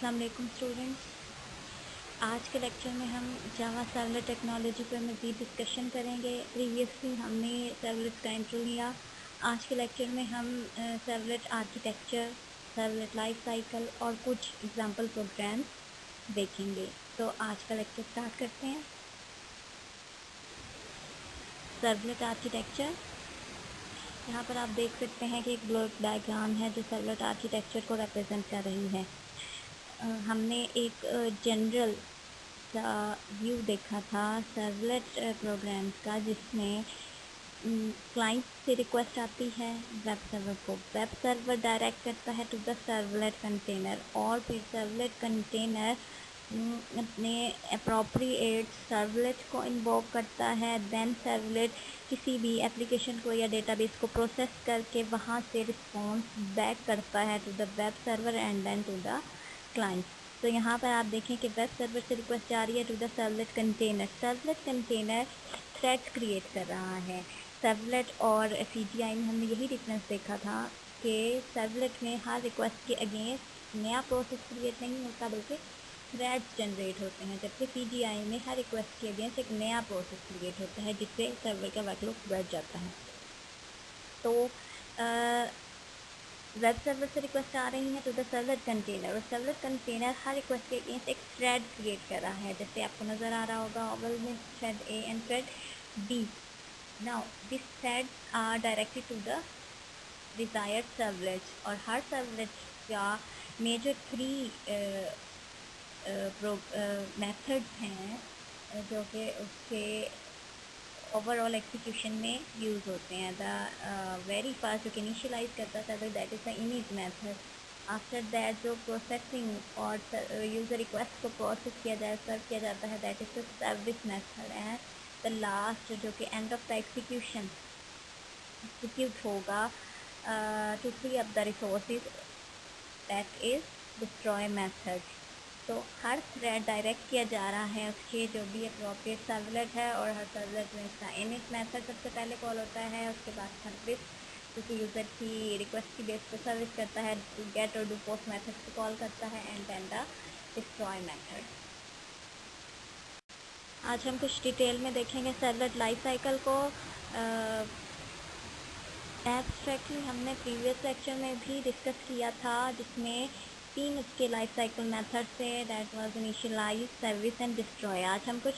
अस्सलाम वालेकुम स्टूडेंट्स। आज के लेक्चर में हम जावा सर्वलेट टेक्नोलॉजी पर मज़ीद डिस्कशन करेंगे। प्रीवियसली हमने सर्वलेट का इंट्रो लिया। आज के लेक्चर में हम servlet architecture, servlet life cycle और कुछ एग्जांपल प्रोग्राम्स देखेंगे। तो आज का लेक्चर स्टार्ट करते हैं। सर्वलेट आर्किटेक्चर, यहाँ पर आप देख सकते हैं कि एक ब्लॉक डायग्राम है जो सर्वलेट आर्किटेक्चर को रिप्रेजेंट कर रही है। हमने एक जनरल सा व्यू देखा था सर्वलेट प्रोग्राम्स का, जिसमें क्लाइंट से रिक्वेस्ट आती है वेब सर्वर को, वेब सर्वर डायरेक्ट करता है टू द सर्वलेट कंटेनर और फिर सर्वलेट कंटेनर अपने अप्रोप्रिएट सर्वलेट को इन्वोक करता है। देन सर्वलेट किसी भी एप्लीकेशन को या डेटाबेस को प्रोसेस करके वहाँ से रिस्पॉन्स बैक करता है to the web server and then to the client. तो यहाँ पर आप देखें कि वेब सर्वर से रिक्वेस्ट जा रही है to the servlet container. Servlet container thread create कर रहा है। सर्वलेट और CGI में हमने यही डिफरेंस देखा था कि सर्वलेट में हर रिक्वेस्ट के अगेंस्ट नया प्रोसेस क्रिएट नहीं होता बल्कि थ्रेड्स जनरेट होते हैं, जबकि CGI में हर रिक्वेस्ट के अगेंस्ट एक नया प्रोसेस क्रिएट होता है जिससे सर्वर का वर्कलोड बढ़ जाता है। तो वेब सर्वर से रिक्वेस्ट आ रही है टू द सर्वलेट कंटेनर और सर्वलेट कंटेनर हर रिक्वेस्ट के अगेंस्ट एक थ्रेड क्रिएट कर रहा है, जैसे आपको नज़र आ रहा होगा ओवल में thread A and thread B। Now this threads are directed to the desired servlet और हर सर्वलेट का मेजर 3 मेथड्स हैं जो कि उसके ओवरऑल एग्जीक्यूशन में यूज़ होते हैं। द वेरी फर्स्ट जो कि इनिशियलाइज करता है that is the image method. After that जो प्रोसेसिंग और यूज़र रिक्वेस्ट को प्रोसेस किया जाए सर्व किया जाता है that is the service method. And the last जो कि end of the execution execute होगा to free up the resources that is destroy method. तो हर थ्रेड डायरेक्ट किया जा रहा है उसके जो भी अप्रोप्रिएट सर्वलेट है और हर सर्वलेट में इसका इनिट मेथड सबसे पहले कॉल होता है। उसके बाद सर्विस जो कि यूज़र की रिक्वेस्ट की बेस पर सर्विस करता है, टू गेट और डू पोस्ट मेथड को कॉल करता है and then the destroy method. आज हम कुछ डिटेल में देखेंगे सर्वलेट लाइफ साइकिल को। एब्स्ट्रैक्टली हमने प्रीवियस लेक्चर में भी डिस्कस किया था जिसमें 3 उसके लाइफ साइकिल मेथड थे, that was initialize, service and destroy. आज हम कुछ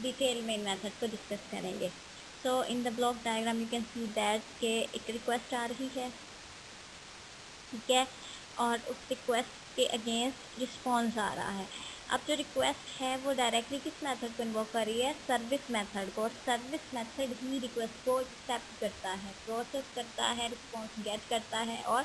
डिटेल में इन मेथड को डिस्कस करेंगे। So in the block diagram you can see that के एक रिक्वेस्ट आ रही है, ठीक है, और उस रिक्वेस्ट के अगेंस्ट रिस्पॉन्स आ रहा है। अब जो रिक्वेस्ट है वो डायरेक्टली किस मेथड को इन्वोक कर रही है, सर्विस मेथड को, और सर्विस मेथड ही रिक्वेस्ट को एक्सेप्ट करता है, प्रोसेस करता है, रिस्पॉन्स गेट करता है और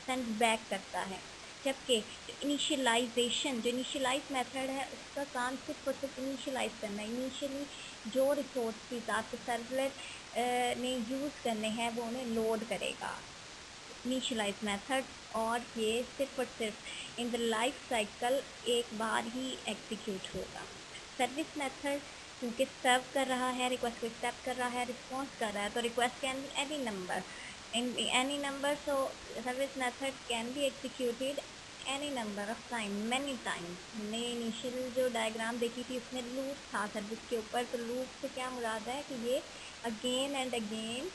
सेंड बैक करता है। जबकि इनिशियलाइजेशन जो इनिशियलाइज मेथड है उसका काम सिर्फ और सिर्फ इनिशियलाइज करना है। इनिशियली जो रिसोर्सेज आपके सर्वलेट ने यूज़ करने हैं वो उन्हें लोड करेगा, इनिशियलाइज मेथड, और ये सिर्फ और सिर्फ इन द लाइफ साइकिल एक बार ही एग्जीक्यूट होगा। सर्विस मेथड क्योंकि सर्व कर रहा है, रिक्वेस्ट को एक्सेप्ट कर रहा है, रिस्पॉन्स कर रहा है, तो request can be any number in any number, so service method can be executed any number of time, many times। हमने इनिशियल जो डायग्राम देखी थी उसमें लूप था सर्विस के ऊपर, तो लूप से क्या मुराद है कि ये अगेन एंड अगेन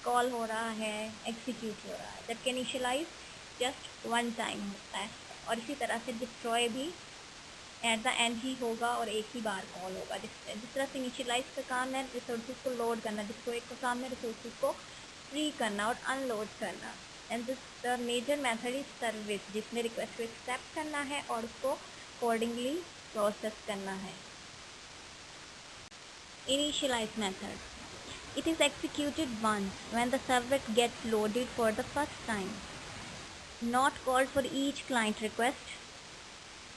कॉल हो रहा है, एग्जीक्यूट हो रहा है, जबकि इनिशियलाइज जस्ट वन टाइम होता है। और इसी तरह से डिस्ट्रॉय भी एट द एंड ही होगा और एक ही बार कॉल होगा। जिस तरह से इनिशियलाइज का काम है रिसोर्सेज को लोड करना, डिस्ट्रॉय का काम है रिसोर्सेज को फ्री करना और अनलोड करना। And this the major method is service, जिसमें रिक्वेस्ट को एक्सेप्ट करना है और उसको अकॉर्डिंगली प्रोसेस करना है। Initialize method, it is executed once when the servlet gets loaded for the first time, not called for each client request.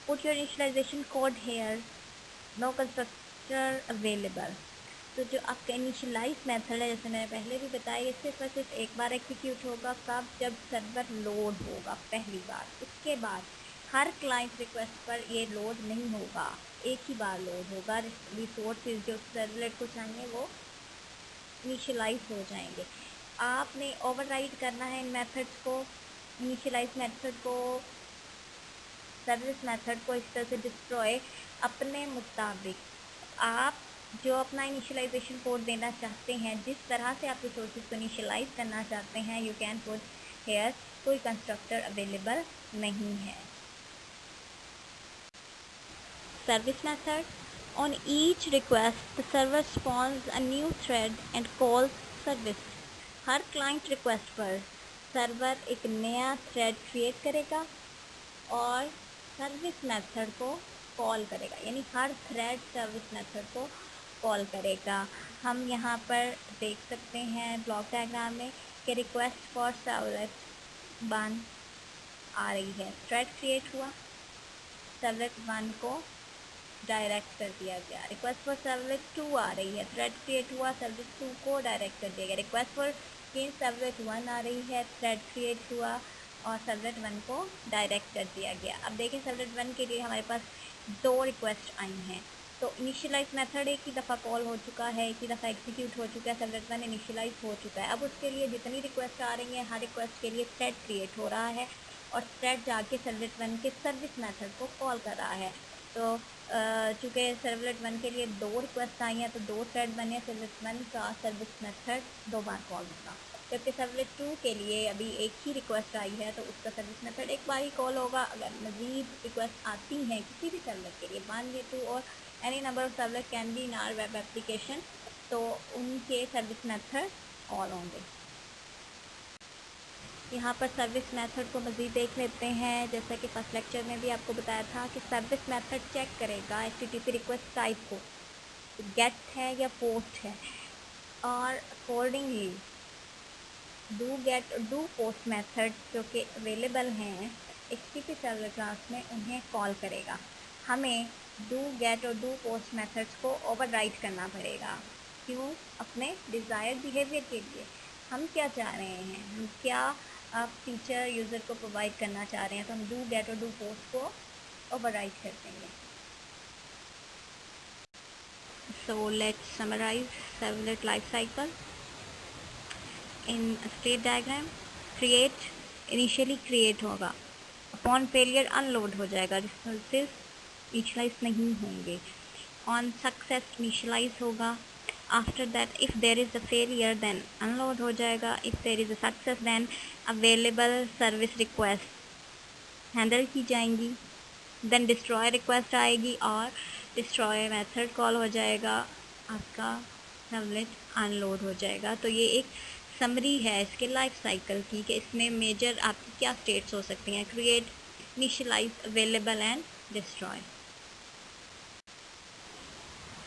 Put your initialization code here, no constructor available। तो जो आपका initialise method है, जैसे मैंने पहले भी बताया, सिर्फ और सिर्फ एक बार एग्जीक्यूट होगा, कब, जब सर्वर लोड होगा पहली बार। उसके बाद हर क्लाइंट रिक्वेस्ट पर ये लोड नहीं होगा, एक ही बार लोड होगा। रिसोर्सेज जो सर्वलेट को चाहिए वो इनिशियलाइज हो जाएंगे। आपने ओवरराइड करना है इन मेथड्स को, इनिशियलाइज मेथड को सर्विस मेथड को इस तरह से डिस्ट्रॉय अपने मुताबिक आप जो अपना इनिशियलाइजेशन कोड देना चाहते हैं, जिस तरह से आप रिसोर्सेज को इनिशियलाइज करना चाहते हैं, यू कैन पुट हेयर, कोई कंस्ट्रक्टर अवेलेबल नहीं है। Service method, on each request the server spawns a new thread and calls service। Her client request पर सर्वर एक नया थ्रेड क्रिएट करेगा और सर्विस मेथड को कॉल करेगा, यानी हर थ्रेड सर्विस मेथड को कॉल करेगा। हम यहाँ पर देख सकते हैं ब्लॉक डायग्राम में कि रिक्वेस्ट फॉर सर्वलेट 1 आ रही है, थ्रेड क्रिएट हुआ, सर्वलेट 1 को डायरेक्ट कर दिया गया। रिक्वेस्ट फॉर सर्वलेट 2 आ रही है, थ्रेड क्रिएट हुआ, सर्वलेट 2 को डायरेक्ट कर दिया गया। रिक्वेस्ट फॉर सर्वलेट 1 आ रही है, थ्रेड क्रिएट हुआ और सर्वलेट 1 को डायरेक्ट कर दिया गया। अब देखें सर्वलेट 1 के लिए हमारे पास 2 रिक्वेस्ट आई हैं, तो इनिशियलाइज मेथड एक ही दफ़ा कॉल हो चुका है, एक ही दफ़ा एग्जीक्यूट हो चुका है, सर्वलेट 1 इनिशियलाइज हो चुका है। अब उसके लिए जितनी रिक्वेस्ट आ रही हैं, हर रिक्वेस्ट के लिए थ्रेड क्रिएट हो रहा है और थ्रेड जाके सर्वलेट 1 के सर्विस मेथड को कॉल कर रहा है। तो चूँकि सर्वलेट 1 के लिए 2 रिक्वेस्ट आई हैं, तो 2 थ्रेड बने, सर्वलेट 1 का सर्विस मेथड 2 बार कॉल होगा। जबकि सर्वलेट 2 के लिए अभी एक ही रिक्वेस्ट आई है, तो उसका सर्विस मेथड एक बार ही कॉल होगा। अगर मज़ीद रिक्वेस्ट आती हैं किसी भी सर्वलेट के लिए, 1 या 2 और any number of servlet can be in our web application, तो उनके सर्विस मेथड कॉल होंगे। यहाँ पर सर्विस मेथड को मज़ीद देख लेते हैं। जैसा कि फर्स्ट लेक्चर में भी आपको बताया था कि सर्विस मेथड चेक करेगा HTTP रिक्वेस्ट टाइप को, गेट है या पोस्ट है, और अकॉर्डिंगली डू गेट और डू पोस्ट मेथड जो कि अवेलेबल हैं HTTP सर्वर क्लास में, उन्हें कॉल करेगा। हमें डू गेट और डू पोस्ट मेथड्स को ओवरराइड करना पड़ेगा। क्यों? अपने डिज़ायर्ड बिहेवियर के लिए। हम क्या चाह रहे हैं, हम क्या आप फीचर यूज़र को प्रोवाइड करना चाह रहे हैं, तो हम डू गेट और डू पोस्ट को ओवरराइड कर देंगे। So let's summarize servlet life cycle in state diagram. Create, initially create होगा, अपॉन फेलियर अनलोड हो जाएगा, रिसोर्सेज इनिशियलाइज नहीं होंगे। ऑन सक्सेस इनिशियलाइज होगा। After that if there is a failure then unload हो जाएगा। If there is a success then available service request handle की जाएंगी। देन डिस्ट्रॉय रिक्वेस्ट आएगी और डिस्ट्रॉय मेथड कॉल हो जाएगा, आपका सर्वलेट अनलोड हो जाएगा। तो ये एक समरी है इसके लाइफ साइकिल की कि इसमें मेजर आपकी क्या स्टेट्स हो सकती हैं, create, initialize, available and destroy.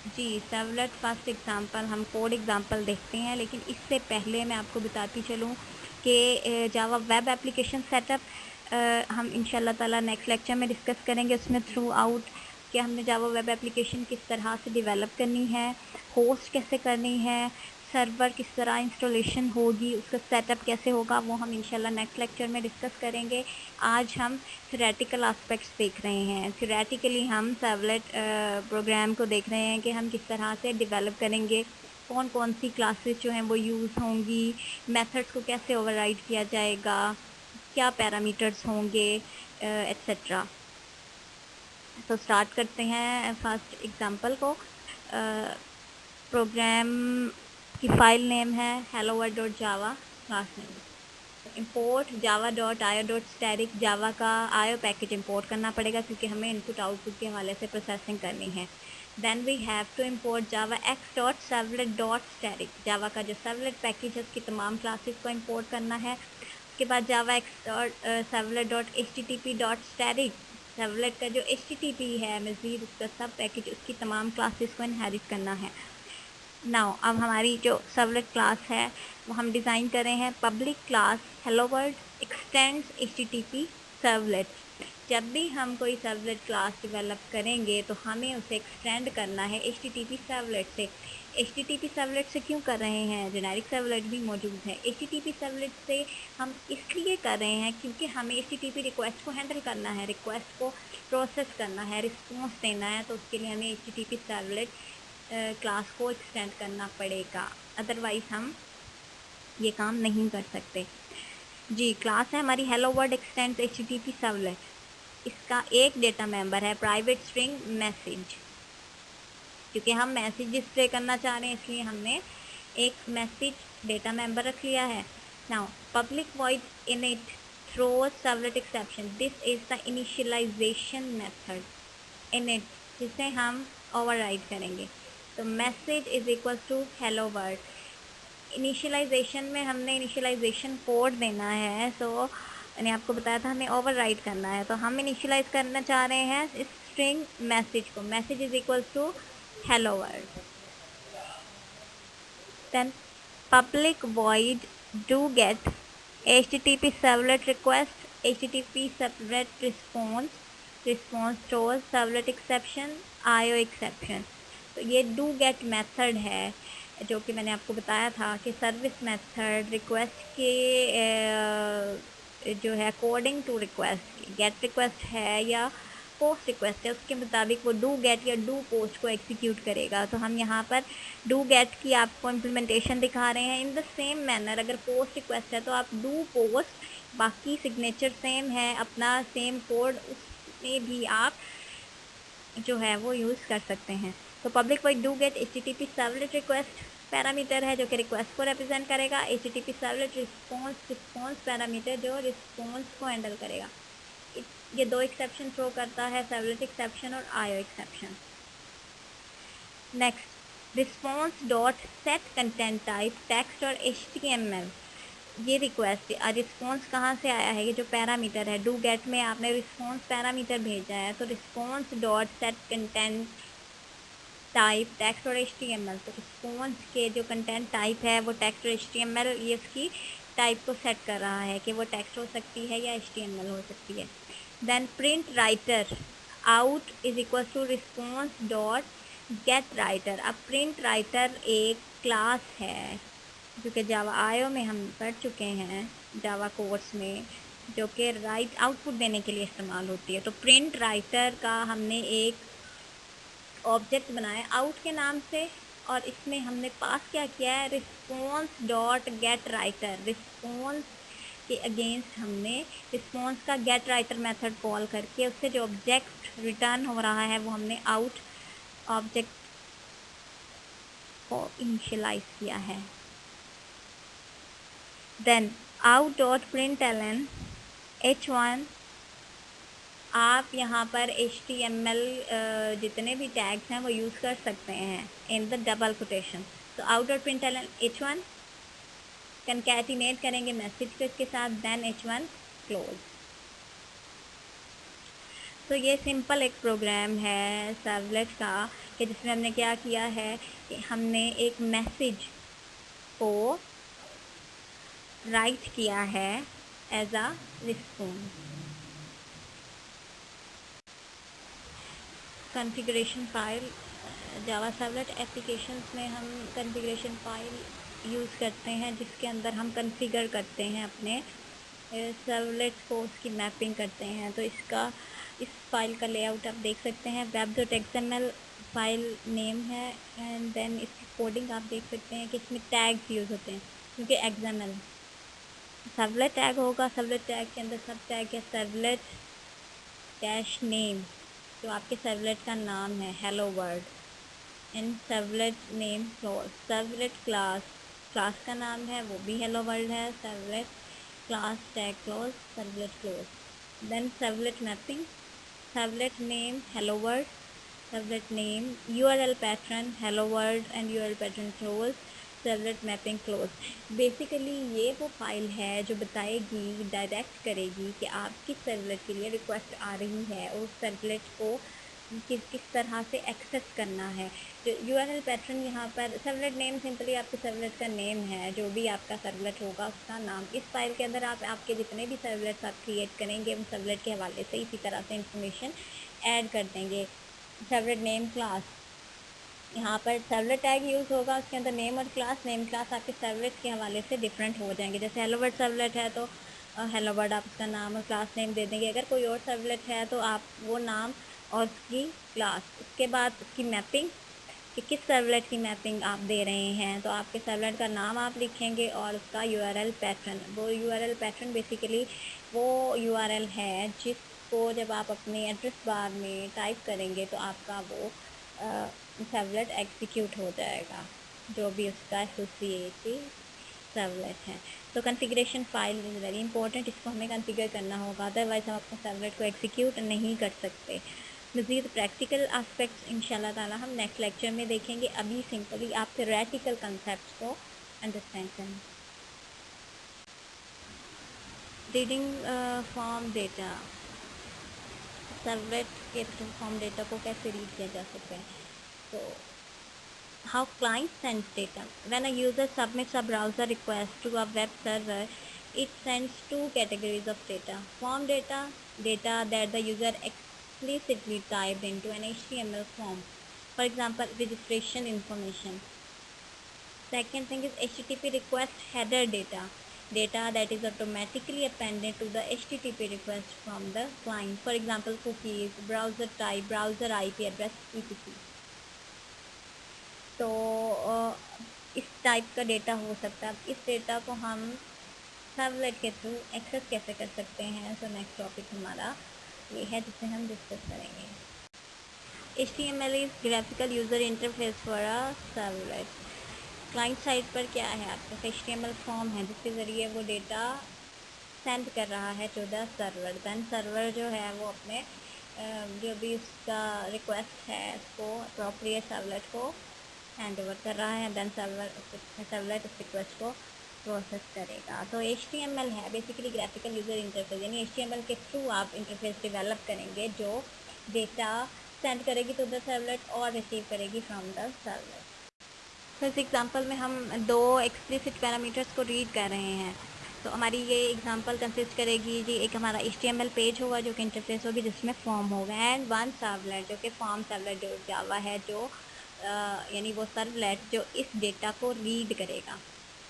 जी सर्वलेट फर्स्ट एग्जांपल, हम कोड एग्जांपल देखते हैं, लेकिन इससे पहले मैं आपको बताती चलूँ कि जावा वेब एप्लीकेशन सेटअप हम इंशाल्लाह ताला नेक्स्ट लेक्चर में डिस्कस करेंगे। उसमें थ्रू आउट कि हमने जावा वेब एप्लीकेशन किस तरह से डेवलप करनी है, होस्ट कैसे करनी है, सर्वर किस तरह इंस्टॉलेशन होगी, उसका सेटअप कैसे होगा, वो हम इंशाल्लाह नेक्स्ट लेक्चर में डिस्कस करेंगे। आज हम थ्योरेटिकल एस्पेक्ट्स देख रहे हैं। थ्योरेटिकली हम सर्वलेट प्रोग्राम को देख रहे हैं कि हम किस तरह से डेवलप करेंगे, कौन कौन सी क्लासेस जो हैं वो यूज़ होंगी, मेथड्स को कैसे ओवरराइड किया जाएगा, क्या पैरामीटर्स होंगे, एट्सेट्रा। तो स्टार्ट करते हैं फर्स्ट एग्जांपल को। प्रोग्राम की फ़ाइल नेम है helloworld.java, class name import java.io.static, जावा का आयो पैकेज इंपोर्ट करना पड़ेगा क्योंकि हमें इनपुट आउटपुट के हवाले से प्रोसेसिंग करनी है। Then we have to import javax.servlet.static, Java का जो सर्वलेट पैकेज है उसकी तमाम क्लासेस को इंपोर्ट करना है। उसके बाद javax.servlet.http.static, सर्वलेट का जो HTTP है मज़ीद उसका सब पैकेज, उसकी तमाम क्लासेस को इनहेरिट करना है। नाउ अब हमारी जो सर्वलेट क्लास है वो हम डिज़ाइन कर रहे हैं public class hello world x tends HTTP servlet. जब भी हम कोई सर्वलेट क्लास डेवलप करेंगे तो हमें उसे एक्सटेंड करना है HTTP सर्वलेट से। HTTP सर्वलेट से क्यों कर रहे हैं, जेनेरिक सर्वलेट भी मौजूद है। HTTP सर्वलेट से हम इसलिए कर रहे हैं क्योंकि हमें HTTP रिक्वेस्ट को हैंडल करना है, रिक्वेस्ट को प्रोसेस करना है, रिस्पॉन्स देना है, तो उसके लिए हमें HTTP सर्वलेट क्लास को एक्सटेंड करना पड़ेगा, अदरवाइज़ हम ये काम नहीं कर सकते। जी क्लास है हमारी hello world extend HTTP servlet. इसका एक डेटा मेंबर है प्राइवेट स्ट्रिंग मैसेज, क्योंकि हम मैसेज डिस्प्ले करना चाह रहे हैं इसलिए हमने एक मैसेज डेटा मेंबर रख लिया है। Now public void init throws servlet exception, this is the initialization method init, जिसे हम ओवरराइड करेंगे। तो message is equal to hello world. Initialization में हमने इनिशियलाइजेशन कोड देना है, सो मैंने आपको बताया था हमें ओवरराइड करना है। तो हम इनिशियलाइज करना चाह रहे हैं इस स्ट्रिंग मैसेज को, message is equal to hello world. Then public void do get http servlet request, http servlet response, response throws servlet exception, IO exception। तो ये do get मेथड है जो कि मैंने आपको बताया था कि सर्विस मेथड रिक्वेस्ट के जो है according to request, get request है या पोस्ट रिक्वेस्ट है, उसके मुताबिक वो डू गेट या डू पोस्ट को एग्जीक्यूट करेगा। तो हम यहाँ पर डू गेट की आपको इम्प्लीमेंटेशन दिखा रहे हैं। इन द सेम मैनर अगर पोस्ट रिक्वेस्ट है तो आप डू पोस्ट, बाकी सिग्नेचर सेम है, अपना सेम कोड उसमें भी आप जो है वो यूज़ कर सकते हैं। तो public void do get HTTP servlet request parameter है जो कि रिक्वेस्ट को रिप्रेजेंट करेगा, HTTP सर्वलेट रिस्पॉन्स पैरामीटर जो रिस्पॉन्स को हैंडल करेगा। ये दो एक्सेप्शन थ्रो करता है, सर्वलेट एक्सेप्शन और IO exception. Next response dot set content type text और HTML, ये रिक्वेस्ट रिस्पॉन्स कहाँ से आया है, ये जो पैरामीटर है डू गेट में आपने रिस्पॉन्स पैरामीटर भेजा है, तो response dot set content type text और HTML, तो रिस्पॉन्स के जो कंटेंट टाइप है वो टेक्स्ट और HTML, ये उसकी टाइप को सेट कर रहा है कि वो टेक्स्ट हो सकती है या HTML हो सकती है। Then print writer out is equal to response dot get writer. अब प्रिंट राइटर एक क्लास है जो कि जावा IO में हम पढ़ चुके हैं जावा कोर्स में, जो कि राइट आउटपुट देने के लिए इस्तेमाल होती है। तो प्रिंट राइटर का हमने एक ऑब्जेक्ट बनाया आउट के नाम से और इसमें हमने पास क्या किया है response dot get writer. Response के अगेंस्ट हमने रिस्पॉन्स का गेट राइटर मेथड कॉल करके उससे जो ऑब्जेक्ट रिटर्न हो रहा है वो हमने आउट ऑब्जेक्ट को इनिशियलाइज किया है। Then out dot println h1, आप यहाँ पर HTML जितने भी टैग्स हैं वो यूज़ कर सकते हैं इन द डबल कोटेशन। तो out dot println h1 concatenate करेंगे मैसेज को इसके साथ, देन h1 क्लोज। तो ये सिंपल एक प्रोग्राम है सर्वलेट का कि जिसमें हमने क्या किया है कि हमने एक मैसेज को राइट किया है as a response. Configuration file Java servlet applications में हम कॉन्फ़िगरेशन फाइल यूज़ करते हैं जिसके अंदर हम कॉन्फ़िगर करते हैं अपने सर्वलेट को, उसकी मैपिंग करते हैं। तो इस फाइल का लेआउट आप देख सकते हैं, web.xml फाइल नेम है एंड देन इसकी कोडिंग आप देख सकते हैं कि इसमें टैग्स यूज़ होते हैं क्योंकि XML सर्वलेट टैग होगा। सर्वलेट टैग के अंदर सब टैग है सर्वलेट डैश नेम, जो आपके सर्वलेट का नाम है hello world, and servlet name close. Servlet class का नाम है वो भी हेलो वर्ल्ड है, servlet class tag close, servlet close. Then servlet mapping, servlet name hello world, servlet name URL pattern hello world and URL pattern close, servlet mapping close. Basically ये वो file है जो बताएगी, डायरेक्ट करेगी कि आपकी servlet के लिए रिक्वेस्ट आ रही है और उस सर्वलेट को किस तरह से एक्सेस करना है। जो URL पैटर्न यहाँ पर सर्वलेट नेम सिंपली आपके सर्वलेट का नेम है, जो भी आपका सर्वलेट होगा उसका नाम। इस फाइल के अंदर आप आपके जितने भी सर्वलेट्स आप क्रिएट करेंगे उन सर्वलेट के हवाले से इसी तरह से इंफॉर्मेशन ऐड कर देंगे। सर्वलेट नेम क्लास, यहाँ पर सर्वलेट टैग यूज़ होगा, उसके अंदर नेम और क्लास, नेम क्लास आपके सर्वलेट के हवाले से डिफरेंट हो जाएंगे। जैसे हेलो वर्ल्ड सर्वलेट है तो हेलो वर्ल्ड आप उसका नाम और क्लास नेम दे देंगे। अगर कोई और सर्वलेट है तो आप वो नाम और उसकी क्लास, उसके बाद उसकी मैपिंग कि किस सर्वलेट की मैपिंग आप दे रहे हैं, तो आपके सर्वलेट का नाम आप लिखेंगे और उसका URL पैटर्न। वो URL पैटर्न बेसिकली वो URL है जिस उसको जब आप अपने एड्रेस बार में टाइप करेंगे तो आपका वो सर्वलेट एग्जीक्यूट हो जाएगा, जो भी उसका एसोसिएटेड सर्वलेट है। तो configuration file is very important, इसको हमें कॉन्फ़िगर करना होगा, अदरवाइज़ हम अपने सर्वलेट को एग्जीक्यूट नहीं कर सकते। मज़ीद प्रैक्टिकल आस्पेक्ट्स इंशाल्लाह ताला हम नेक्स्ट लेक्चर में देखेंगे। अभी सिंपली आप थ्योरेटिकल कंसेप्ट को अंडरस्टैंड करें। रीडिंग फॉर्म डेटा, सर्वलेट के थ्रू फॉर्म डेटा को कैसे रीड किया जा सकता है। तो how client sends data. When a user submits a browser request to a web server, it sends two categories of data. Form data, data that the user explicitly typed into an HTML form. For example, registration information. Second thing is HTTP request header data. Data that is automatically appended to the HTTP request from the client. For example, cookies, browser type, browser IP address, etc. तो इस type का data हो सकता है। इस data को हम servlet के थ्रू एक्सेस कैसे कर सकते हैं। तो नेक्स्ट टॉपिक हमारा ये है जिसे हम डिस्कस करेंगे। HTML is graphical user interface for a servlet. Client side पर क्या है, आपके पास HTML फॉर्म है जिसके ज़रिए वो डेटा सेंड कर रहा है to the server. Then server जो है वो अपने जो भी उसका रिक्वेस्ट है उसको अप्रोप्रिएट सर्वलेट को हैंड ओवर कर रहा है। दैन सर्वलेट उस रिक्वेस्ट को प्रोसेस करेगा। तो HTML है बेसिकली ग्राफिकल यूज़र इंटरफेस, यानी HTML के थ्रू आप इंटरफेस डेवलप करेंगे जो डेटा सेंड करेगी टू द सर्वलेट और रिसीव करेगी फ्रॉम द सर्वलेट। तो इस एग्जांपल में हम दो एक्सप्लिसिट पैरामीटर्स को रीड कर रहे हैं। तो हमारी ये एग्जांपल कंसिस्ट करेगी जी, एक हमारा HTML पेज होगा जो कि इंटरफेस होगी जिसमें फॉर्म होगा, एंड वन सर्वलेट जो कि फॉर्म सर्वलेट जो जावा है, जो यानी वो सर्वलेट जो इस डेटा को रीड करेगा।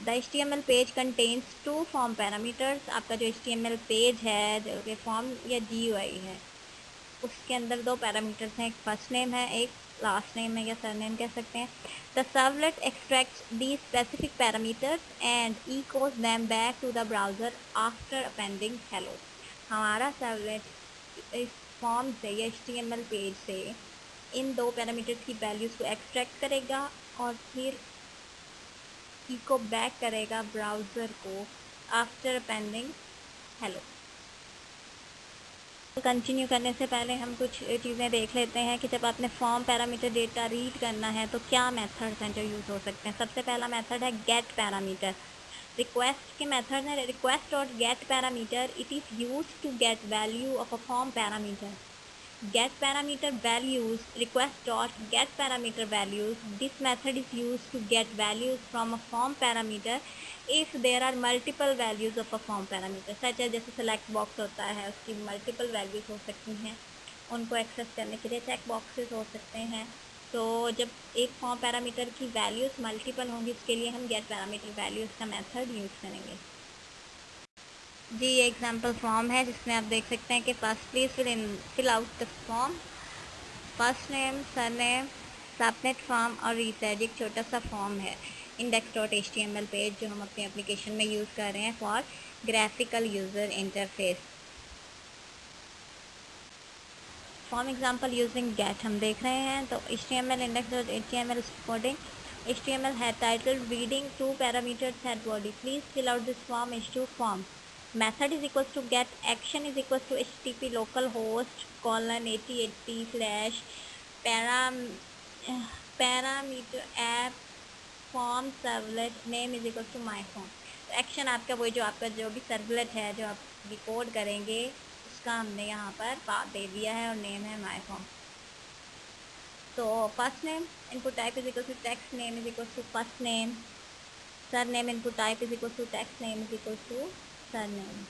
The HTML page contains two form parameters. आपका जो HTML पेज है जो कि फॉर्म या GUI है उसके अंदर दो पैरामीटर्स हैं, एक फर्स्ट नेम है, एक लास्ट नेम है या सरनेम कह सकते हैं। The servlet extracts the specific parameters and echoes them back to the browser after appending hello. हमारा सर्वलेट इस फॉर्म से या HTML पेज से इन दो पैरामीटर्स की वैल्यूज़ को एक्सट्रैक्ट करेगा और फिर इको बैक करेगा ब्राउज़र को आफ्टर अपेंडिंग हेलो। कंटिन्यू करने से पहले हम कुछ चीज़ें देख लेते हैं कि जब आपने फॉर्म पैरामीटर डेटा रीड करना है तो क्या मेथड्स हैं जो यूज़ हो सकते हैं। सबसे पहला मेथड है गेट पैरामीटर। रिक्वेस्ट के मेथड है request dot get parameter. It is use to get value of a form parameter. Get parameter values, request dot get parameter values. This method is used to get values from a form parameter if there are multiple values of a form parameter, such as जैसे select box होता है उसकी multiple values हो सकती हैं, उनको access करने के लिए चेक बॉक्सेस हो सकते हैं। तो जब एक फॉर्म पैरामीटर की वैल्यूज़ मल्टीपल होंगी उसके लिए हम गेट पैरामीटर वैल्यूज़ का मेथड यूज़ करेंगे। जी ये एग्जाम्पल फॉर्म है जिसमें आप देख सकते हैं कि first please fill out the form, first name, surname, submit form और रीसेट। एक छोटा सा फॉर्म है index.html पेज जो हम अपनी एप्लीकेशन में यूज़ कर रहे हैं for graphical user interface. Form example using get हम देख रहे हैं। तो HTML index.html कोडिंग HTML है title reading two parameters head body. Please fill out this form H2 form. Method is equals to get action is equals to HTTP localhost colon 8080 slash parameter app form servlet name is equals to my form। Action आपका वही जो आपका जो भी servlet है जो आप record करेंगे उसका हमने यहाँ पर पाथ दे दिया है और नेम है माई फॉर्म। तो first name input type is equal to text name is equal to first name, surname input type is equal to text name is equal to surname.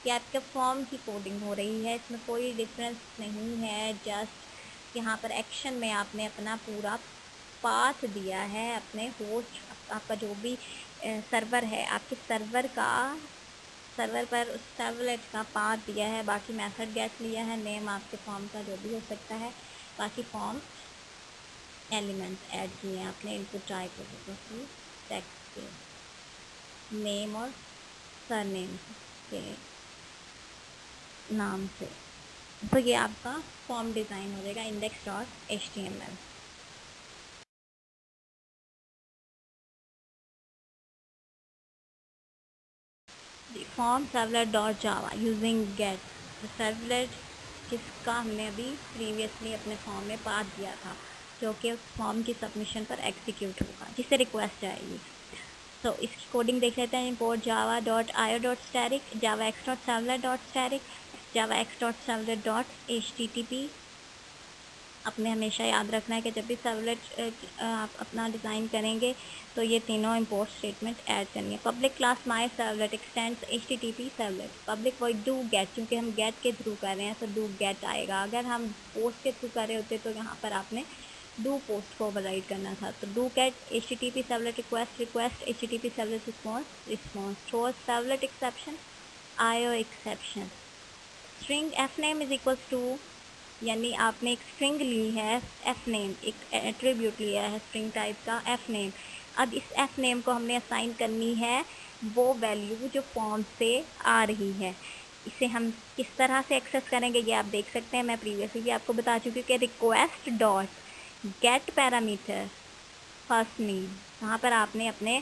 ये आपके form की coding हो रही है, इसमें कोई difference नहीं है। जस्ट यहाँ पर एक्शन में आपने अपना पूरा पाथ दिया है अपने होस्ट, आपका जो भी सर्वर है आपके सर्वर पर उस सर्वलेट का पाथ दिया है। बाकी मेथड गेट लिया है, नेम आपके फॉर्म का जो भी हो सकता है, बाकी फॉर्म एलिमेंट्स ऐड किए हैं आपने इनपुट टाइप टेक्स्ट के नेम और सरनेम के नाम से। तो ये आपका फॉर्म डिज़ाइन हो जाएगा index.html। Form servlet dot Java using get, servlet जिसका हमने अभी प्रीवियसली अपने फॉर्म में पास दिया था, जो कि उस फॉर्म की सबमिशन पर एग्जीक्यूट होगा, जिससे रिक्वेस्ट आएगी। तो इसकी कोडिंग देख लेते हैं। Import Java dot I O dot static, Java X dot servlet dot static, Java X dot servlet dot HTTP। आपने हमेशा याद रखना है कि जब भी सर्वलेट आप अपना डिज़ाइन करेंगे तो ये तीनों इंपोर्ट स्टेटमेंट ऐड करनी है। Public class my servlet x tends HTTP servlet, public void do get, क्योंकि हम गेट के थ्रू कर रहे हैं तो डू गेट आएगा। अगर हम पोस्ट के थ्रू कर रहे होते तो यहाँ पर आपने डू पोस्ट को ओवरराइड करना था। तो do get HTTP servlet request, request HTTP servlet response, response throw servlet exception, IO exception. String F name is equals to, यानी आपने एक स्ट्रिंग ली है एफ नेम, एक एट्रीब्यूट लिया है स्ट्रिंग टाइप का एफ नेम। अब इस एफ नेम को हमने असाइन करनी है वो वैल्यू जो फॉर्म से आ रही है। इसे हम किस तरह से एक्सेस करेंगे ये आप देख सकते हैं। मैं प्रीवियसली भी आपको बता चुकी हूँ कि request dot get parameter first name, यहाँ पर आपने अपने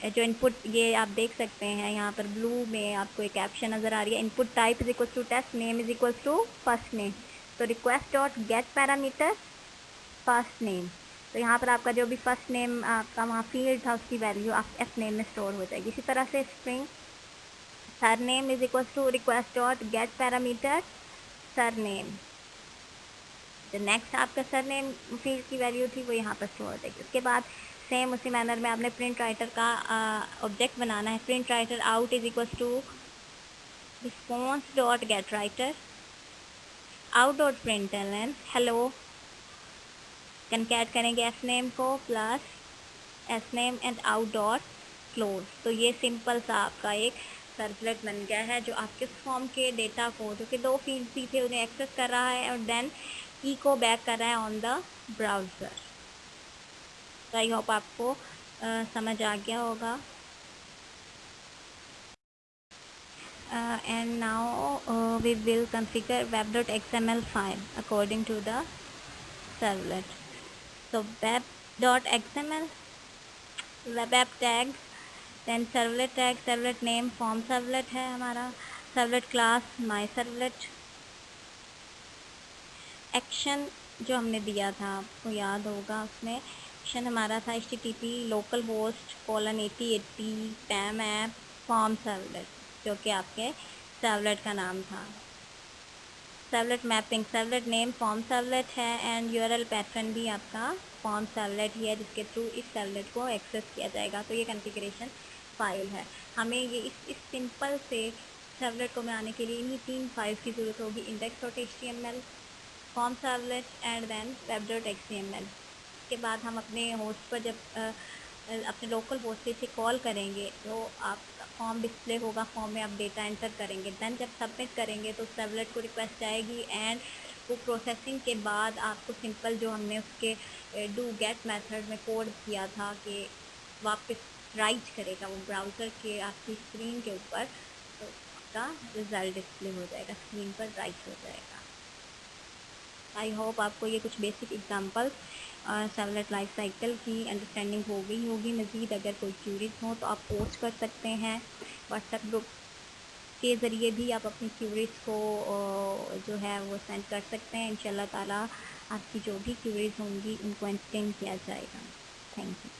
जो इनपुट, ये आप देख सकते हैं यहाँ पर ब्लू में आपको एक कैप्शन नज़र आ रही है, input type is equal to text name is equal to first name. तो request dot get parameter first name, तो यहाँ पर आपका जो भी फर्स्ट नेम आपका वहाँ फील्ड था उसकी वैल्यू आप एफ नेम में स्टोर हो जाएगी। इसी तरह से string surname is equal to request dot get parameter surname, जो नेक्स्ट आपका सर नेम फील्ड की वैल्यू थी वो यहाँ पर स्टोर हो जाएगी। उसके बाद सेम उसी मैनर में आपने प्रिंट राइटर का ऑब्जेक्ट बनाना है। Print writer out is equal to response dot get writer out dot print l hello, concat करेंगे एस नेम को plus s name and out dot close. तो ये सिंपल सा आपका एक सर्वलेट बन गया है जो आपके फॉर्म के डेटा को, जो कि दो फील्ड ही थे, उन्हें एक्सेस कर रहा है और देन की को बैक कर रहा है ऑन द ब्राउज़र। तो आई होप आपको समझ आ गया होगा। And now we will configure web.xml file according to the servlet. So web.xml, web app tag, then servlet tag, servlet name, form servlet है हमारा, servlet class my servlet, action जो हमने दिया था आपको याद होगा, उसमें एक्शन हमारा था HTTP local host :8080 पैम app form servlet, जो कि आपके सर्वलेट का नाम था। Servlet mapping, servlet name form servlet है एंड URL पैटर्न भी आपका फॉर्म सर्वलेट ही है जिसके थ्रू इस सर्वलेट को एक्सेस किया जाएगा। तो ये कॉन्फ़िगरेशन फाइल है। हमें ये इस सिंपल से सर्वलेट को बनाने के लिए इन्हीं 3 फाइल्स की ज़रूरत होगी, index.html, form servlet and then web.xml। इसके बाद हम अपने होस्ट पर जब अपने लोकल होस्ट से इसे कॉल करेंगे तो आपका फॉर्म डिस्प्ले होगा, फॉर्म में आप डेटा एंटर करेंगे, देन जब सबमिट करेंगे तो सर्वलेट को रिक्वेस्ट आएगी एंड वो प्रोसेसिंग के बाद आपको सिंपल जो हमने उसके डू गेट मेथड में कोड किया था कि वापस राइट करेगा वो ब्राउज़र के आपकी स्क्रीन के ऊपर, तो आपका रिज़ल्ट डिस्प्ले हो जाएगा, स्क्रीन पर राइट हो जाएगा। आई होप आपको ये कुछ basic example servlet life cycle की अंडरस्टैंडिंग हो गई होगी। मज़ीद अगर कोई क्यूरीज हो तो आप पोस्ट कर सकते हैं व्हाट्सएप ग्रुप के ज़रिए भी, आप अपनी क्यूरीज को जो है वो सेंड कर सकते हैं। इंशाल्लाह ताला आपकी जो भी क्यूरीज होंगी उनको एंटरटेन किया जाएगा। Thank you.